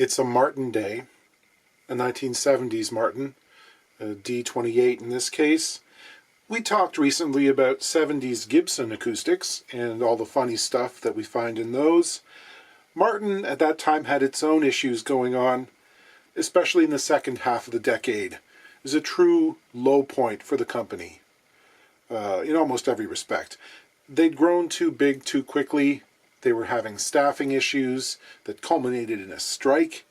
It's a Martin day, a 1970s Martin, a D28 in this case. We talked recently about 70s Gibson acoustics and all the funny stuff that we find in those. Martin at that time had its own issues going on, especially in the second half of the decade. It was a true low point for the company, in almost every respect. They'd grown too big too quickly. They were having staffing issues that culminated in a strike.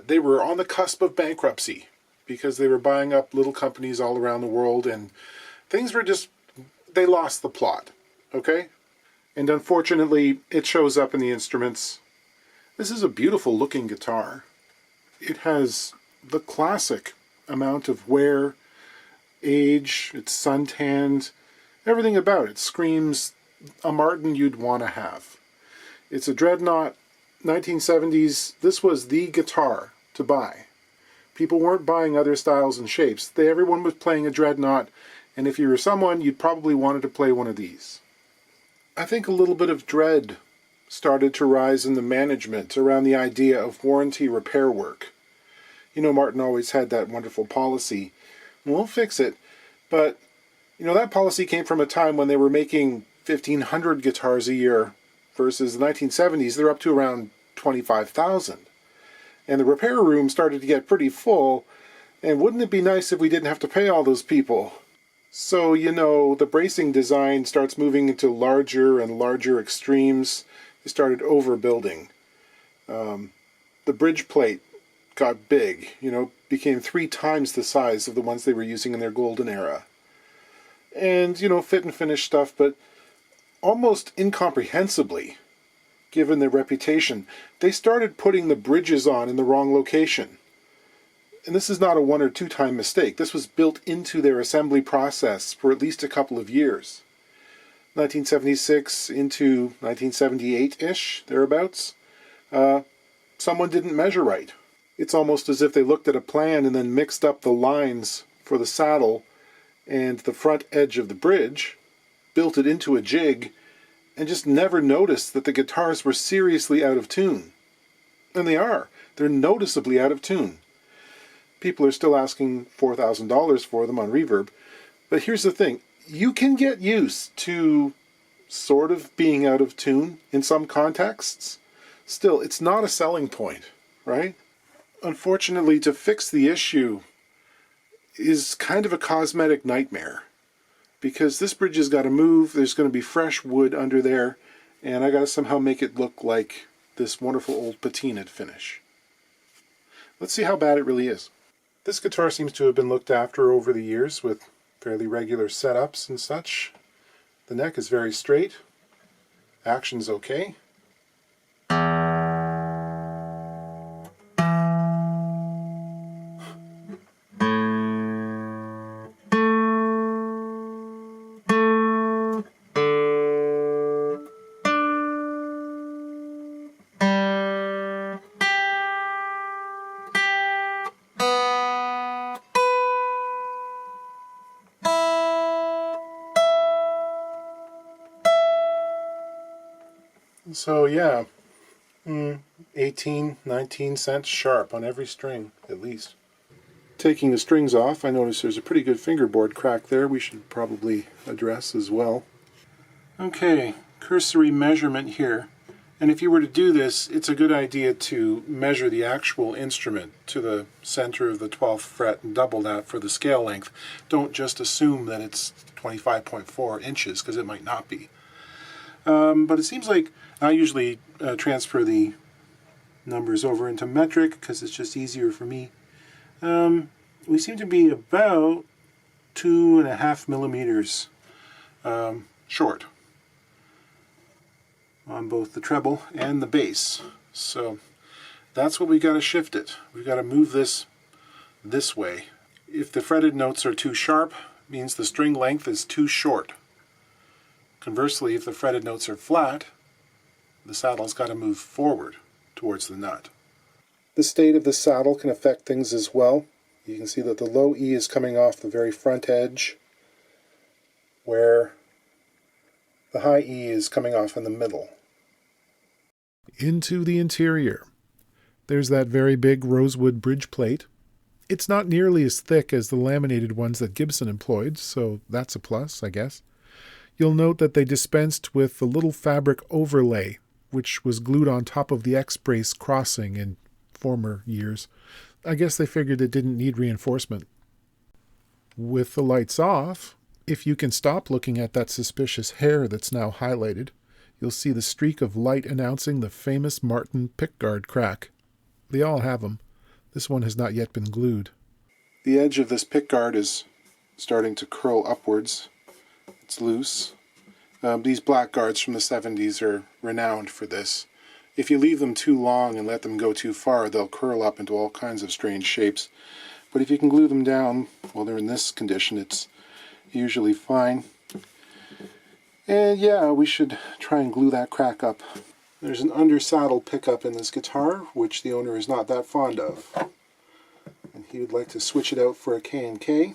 They were on the cusp of bankruptcy because they were buying up little companies all around the world, and things were just, they lost the plot, okay? And unfortunately, it shows up in the instruments. This is a beautiful looking guitar. It has the classic amount of wear, age, it's suntanned, everything about it screams a Martin you'd want to have. It's a Dreadnought, 1970s. This was the guitar to buy. People weren't buying other styles and shapes. Everyone was playing a Dreadnought, and if you were someone, you'd probably wanted to play one of these. I think a little bit of dread started to rise in the management around the idea of warranty repair work. You know, Martin always had that wonderful policy. We'll fix it, but you know, that policy came from a time when they were making 1,500 guitars a year versus the 1970s, they're up to around 25,000. And the repair room started to get pretty full, and wouldn't it be nice if we didn't have to pay all those people? So, you know, the bracing design starts moving into larger and larger extremes. They started overbuilding. The bridge plate got big, you know, became 3 times the size of the ones they were using in their golden era. And, you know, fit and finish stuff, but almost incomprehensibly, given their reputation, they started putting the bridges on in the wrong location. And this is not a 1 or 2 time mistake. This was built into their assembly process for at least a couple of years. 1976 into 1978-ish, thereabouts. Someone didn't measure right. It's almost as if they looked at a plan and then mixed up the lines for the saddle and the front edge of the bridge, built it into a jig, and just never noticed that the guitars were seriously out of tune. And they are. They're noticeably out of tune. People are still asking $4,000 for them on Reverb. But here's the thing. You can get used to sort of being out of tune in some contexts. Still, it's not a selling point, right? Unfortunately, to fix the issue is kind of a cosmetic nightmare. Because this bridge has got to move, there's going to be fresh wood under there, and I got to somehow make it look like this wonderful old patinaed finish. Let's see how bad it really is. This guitar seems to have been looked after over the years with fairly regular setups and such. The neck is very straight. Action's okay. So yeah, 18, 19 cents sharp on every string, at least. Taking the strings off, I notice there's a pretty good fingerboard crack there we should probably address as well. Okay, cursory measurement here. And if you were to do this, it's a good idea to measure the actual instrument to the center of the 12th fret and double that for the scale length. Don't just assume that it's 25.4 inches, because it might not be. But it seems like I usually transfer the numbers over into metric because it's just easier for me. We seem to be about 2.5 millimeters short on both the treble and the bass. So that's what we got to shift it. We've got to move this way. If the fretted notes are too sharp, it means the string length is too short. Conversely, if the fretted notes are flat, the saddle's got to move forward towards the nut. The state of the saddle can affect things as well. You can see that the low E is coming off the very front edge, where the high E is coming off in the middle. Into the interior. There's that very big rosewood bridge plate. It's not nearly as thick as the laminated ones that Gibson employed, so that's a plus, I guess. You'll note that they dispensed with the little fabric overlay, which was glued on top of the X-brace crossing in former years. I guess they figured it didn't need reinforcement. With the lights off, if you can stop looking at that suspicious hair that's now highlighted, you'll see the streak of light announcing the famous Martin pickguard crack. They all have them. This one has not yet been glued. The edge of this pickguard is starting to curl upwards. It's loose. These black guards from the 70s are renowned for this. If you leave them too long and let them go too far, they'll curl up into all kinds of strange shapes. But if you can glue them down while they're in this condition, it's usually fine. And yeah, we should try and glue that crack up. There's an under-saddle pickup in this guitar, which the owner is not that fond of. And he would like to switch it out for a K&K.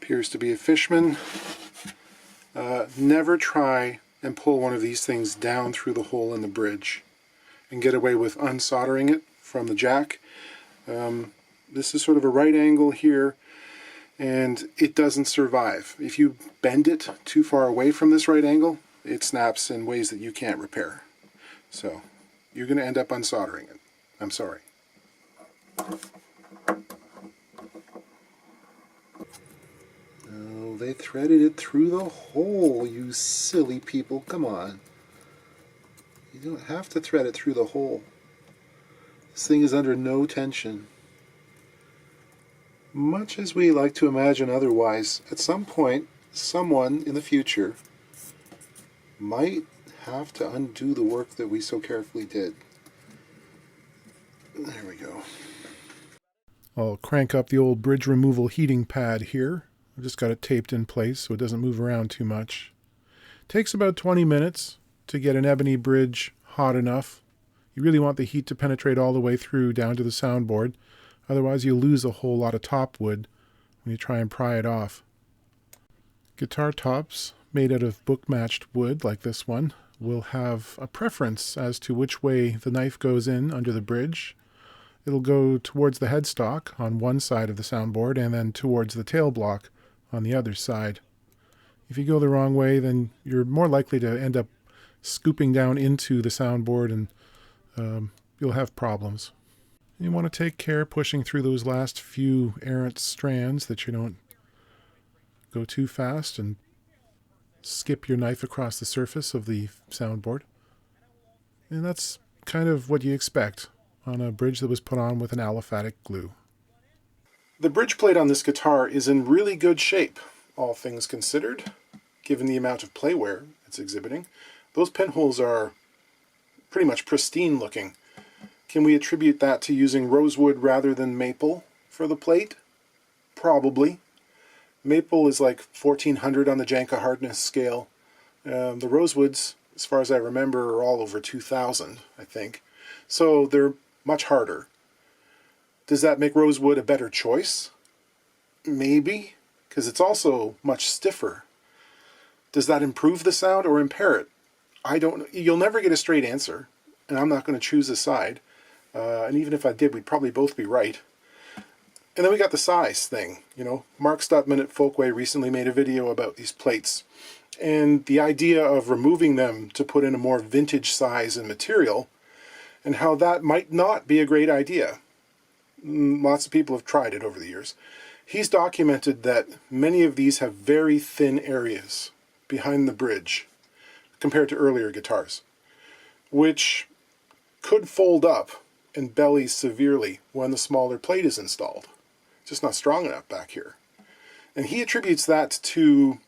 Appears to be a Fishman. Never try and pull one of these things down through the hole in the bridge and get away with unsoldering it from the jack. This is sort of a right angle here, and it doesn't survive. If you bend it too far away from this right angle, it snaps in ways that you can't repair. So you're going to end up unsoldering it. I'm sorry. Oh, they threaded it through the hole, you silly people. Come on. You don't have to thread it through the hole. This thing is under no tension. Much as we like to imagine otherwise, at some point, someone in the future might have to undo the work that we so carefully did. There we go. I'll crank up the old bridge removal heating pad here. I've just got it taped in place so it doesn't move around too much. Takes about 20 minutes to get an ebony bridge hot enough. You really want the heat to penetrate all the way through down to the soundboard. Otherwise you'll lose a whole lot of top wood when you try and pry it off. Guitar tops made out of book-matched wood like this one will have a preference as to which way the knife goes in under the bridge. It'll go towards the headstock on one side of the soundboard and then towards the tail block on the other side. If you go the wrong way, then you're more likely to end up scooping down into the soundboard and you'll have problems. You want to take care pushing through those last few errant strands that you don't go too fast and skip your knife across the surface of the soundboard. And that's kind of what you expect on a bridge that was put on with an aliphatic glue. The bridge plate on this guitar is in really good shape, all things considered, given the amount of play wear it's exhibiting. Those pinholes are pretty much pristine looking. Can we attribute that to using rosewood rather than maple for the plate? Probably. Maple is like 1400 on the Janka hardness scale. The rosewoods, as far as I remember, are all over 2000, I think. So they're much harder. Does that make rosewood a better choice? Maybe, because it's also much stiffer. Does that improve the sound or impair it? I don't. You'll never get a straight answer, and I'm not going to choose a side. And even if I did, we'd probably both be right. And then we got the size thing. You know, Mark Stutman at Folkway recently made a video about these plates, and the idea of removing them to put in a more vintage size and material, and how that might not be a great idea. Lots of people have tried it over the years. He's documented that many of these have very thin areas behind the bridge compared to earlier guitars, which could fold up and belly severely when the smaller plate is installed. Just not strong enough back here. And he attributes that to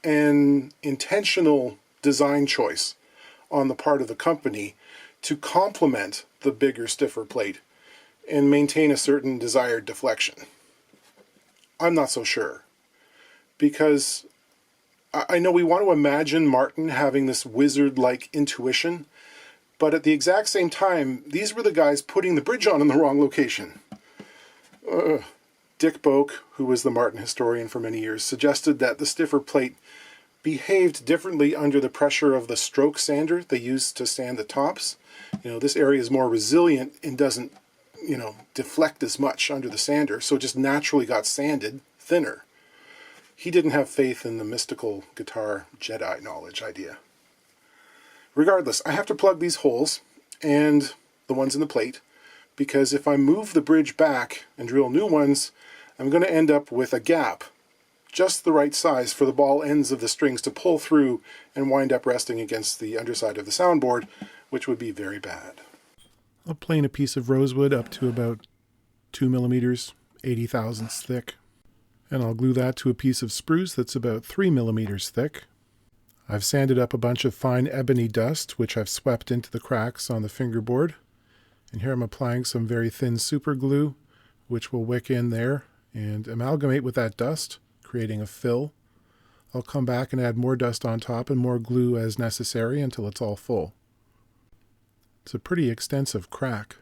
an intentional design choice on the part of the company to complement the bigger, stiffer plate and maintain a certain desired deflection. I'm not so sure, because I know we want to imagine Martin having this wizard-like intuition, but at the exact same time, these were the guys putting the bridge on in the wrong location. Dick Boak, who was the Martin historian for many years, suggested that the stiffer plate behaved differently under the pressure of the stroke sander they used to sand the tops. This area is more resilient and doesn't, deflect as much under the sander, so it just naturally got sanded thinner. He didn't have faith in the mystical guitar Jedi knowledge idea. Regardless, I have to plug these holes and the ones in the plate, because if I move the bridge back and drill new ones, I'm going to end up with a gap just the right size for the ball ends of the strings to pull through and wind up resting against the underside of the soundboard, which would be very bad. I'll plane a piece of rosewood up to about 2 millimeters, 80 thousandths thick, and I'll glue that to a piece of spruce that's about 3 millimeters thick. I've sanded up a bunch of fine ebony dust, which I've swept into the cracks on the fingerboard, and here I'm applying some very thin super glue, which will wick in there and amalgamate with that dust, creating a fill. I'll come back and add more dust on top and more glue as necessary until it's all full. It's a pretty extensive crack.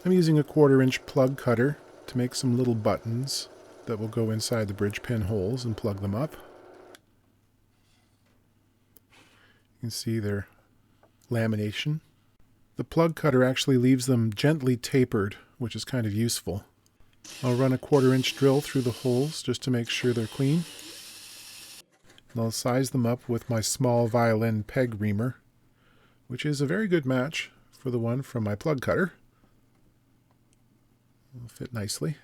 I'm using a 1/4-inch plug cutter to make some little buttons that will go inside the bridge pin holes and plug them up. You can see their lamination. The plug cutter actually leaves them gently tapered, which is kind of useful. I'll run a 1/4-inch drill through the holes just to make sure they're clean. And I'll size them up with my small violin peg reamer, which is a very good match for the one from my plug cutter. It'll fit nicely.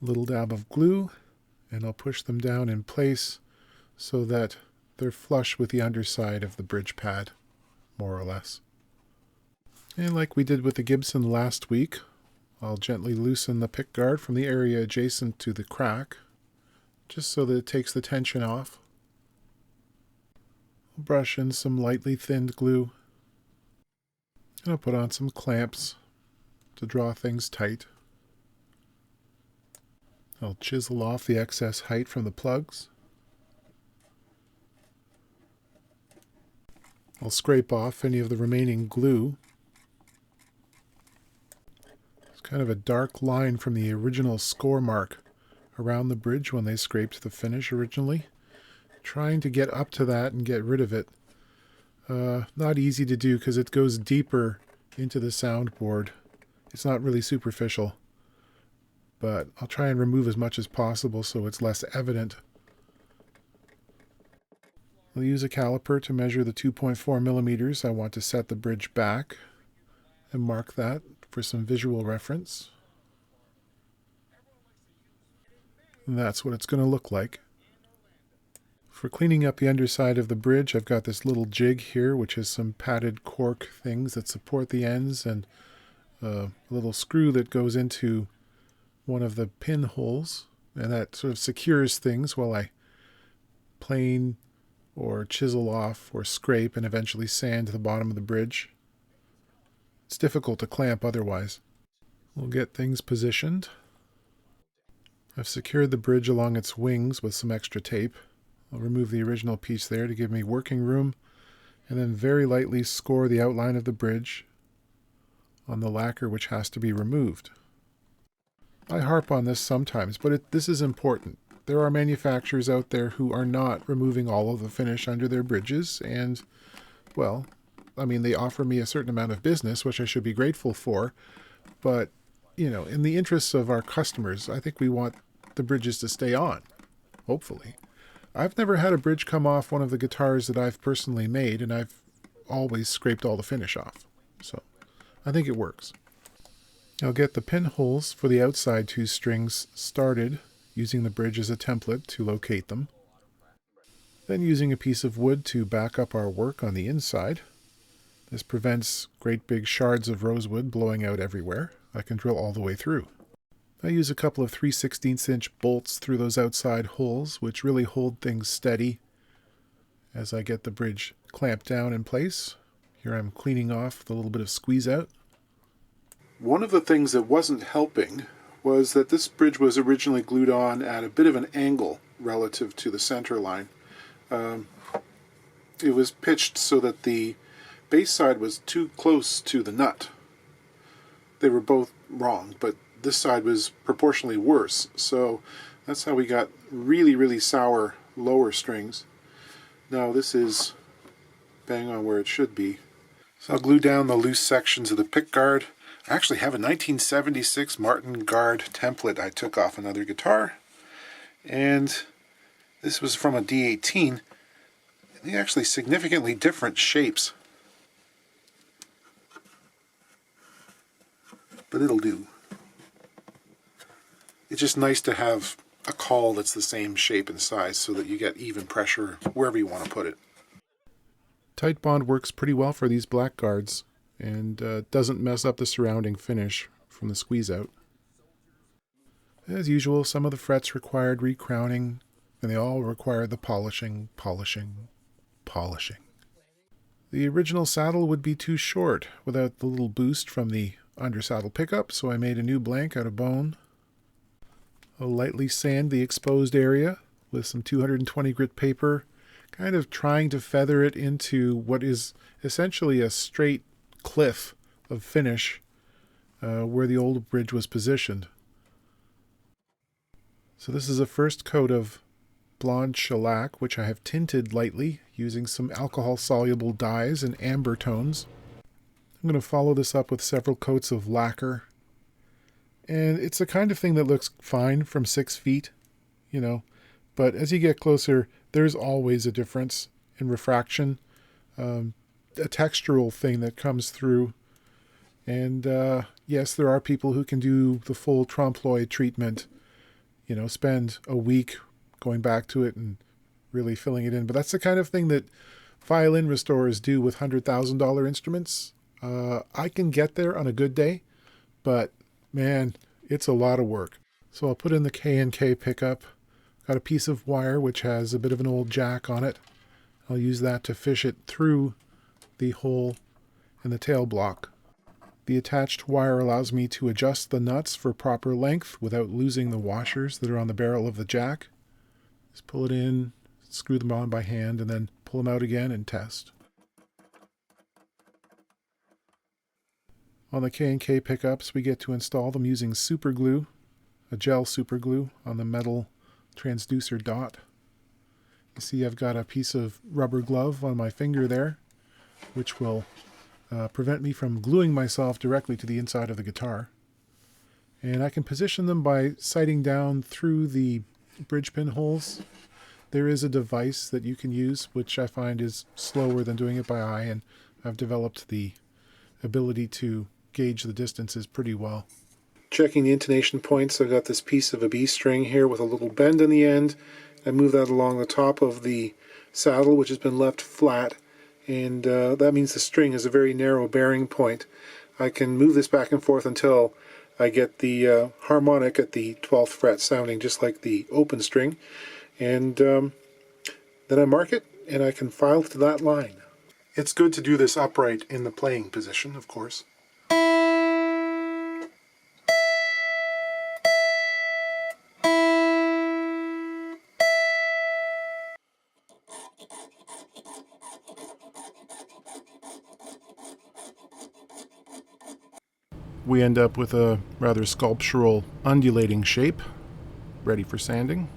A little dab of glue, and I'll push them down in place so that they're flush with the underside of the bridge pad, more or less. And like we did with the Gibson last week, I'll gently loosen the pick guard from the area adjacent to the crack, just so that it takes the tension off. I'll brush in some lightly thinned glue, and I'll put on some clamps to draw things tight. I'll chisel off the excess height from the plugs. I'll scrape off any of the remaining glue. It's kind of a dark line from the original score mark around the bridge when they scraped the finish originally. Trying to get up to that and get rid of it. Not easy to do because it goes deeper into the soundboard. It's not really superficial, but I'll try and remove as much as possible so it's less evident. I'll use a caliper to measure the 2.4 millimeters I want to set the bridge back and mark that for some visual reference. And that's what it's going to look like. For cleaning up the underside of the bridge, I've got this little jig here, which has some padded cork things that support the ends and a little screw that goes into one of the pin holes, and that sort of secures things while I plane or chisel off or scrape and eventually sand the bottom of the bridge. It's difficult to clamp otherwise. We'll get things positioned. I've secured the bridge along its wings with some extra tape. I'll remove the original piece there to give me working room, and then very lightly score the outline of the bridge on the lacquer which has to be removed. I harp on this sometimes, but this is important. There are manufacturers out there who are not removing all of the finish under their bridges, and, well, I mean, they offer me a certain amount of business, which I should be grateful for, but, in the interests of our customers, I think we want the bridges to stay on, hopefully. I've never had a bridge come off one of the guitars that I've personally made, and I've always scraped all the finish off. So I think it works. I'll get the pinholes for the outside two strings started using the bridge as a template to locate them. Then using a piece of wood to back up our work on the inside. This prevents great big shards of rosewood blowing out everywhere. I can drill all the way through. I use a couple of 3/16" bolts through those outside holes, which really hold things steady as I get the bridge clamped down in place. Here I'm cleaning off the little bit of squeeze out. One of the things that wasn't helping was that this bridge was originally glued on at a bit of an angle relative to the center line. It was pitched so that the bass side was too close to the nut. They were both wrong, but this side was proportionally worse. So that's how we got really sour lower strings. Now this is bang on where it should be. So I'll glue down the loose sections of the pick guard. I actually have a 1976 Martin guard template I took off another guitar. And this was from a D18. They're actually significantly different shapes. But it'll do. It's just nice to have a call that's the same shape and size so that you get even pressure wherever you want to put it. Tight bond works pretty well for these black guards and doesn't mess up the surrounding finish from the squeeze out. As usual, some of the frets required recrowning, and they all required the polishing. The original saddle would be too short without the little boost from the undersaddle pickup, so I made a new blank out of bone. I'll lightly sand the exposed area with some 220 grit paper, kind of trying to feather it into what is essentially a straight cliff of finish where the old bridge was positioned. So this is a first coat of blonde shellac, which I have tinted lightly using some alcohol-soluble dyes and amber tones. I'm going to follow this up with several coats of lacquer. And it's the kind of thing that looks fine from 6 feet, you know, but as you get closer, there's always a difference in refraction, a textural thing that comes through. And yes, there are people who can do the full trompe-l'oeil treatment, you know, spend a week going back to it and really filling it in. But that's the kind of thing that violin restorers do with $100,000 instruments. I can get there on a good day, but man, it's a lot of work. So I'll put in the K&K pickup. Got a piece of wire which has a bit of an old jack on it. I'll use that to fish it through the hole in the tail block. The attached wire allows me to adjust the nuts for proper length without losing the washers that are on the barrel of the jack. Just pull it in, screw them on by hand, and then pull them out again and test. On the K&K pickups, we get to install them using super glue, a gel super glue on the metal transducer dot. You see I've got a piece of rubber glove on my finger there, which will prevent me from gluing myself directly to the inside of the guitar. And I can position them by sighting down through the bridge pin holes. There is a device that you can use, which I find is slower than doing it by eye, and I've developed the ability to gauge the distances pretty well. Checking the intonation points, I've got this piece of a B string here with a little bend in the end. I move that along the top of the saddle, which has been left flat, and that means the string has a very narrow bearing point. I can move this back and forth until I get the harmonic at the 12th fret sounding just like the open string, and then I mark it and I can file to that line. It's good to do this upright in the playing position, of course. We end up with a rather sculptural undulating shape, ready for sanding.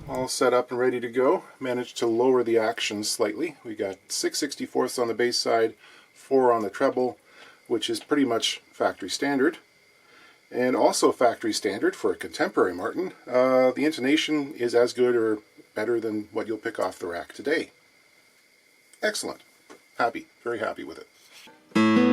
All set up and ready to go. Managed to lower the action slightly. We got 6/64ths on the bass side, 4 on the treble, which is pretty much factory standard. And also factory standard for a contemporary Martin, the intonation is as good or better than what you'll pick off the rack today. Excellent. Happy, very happy with it.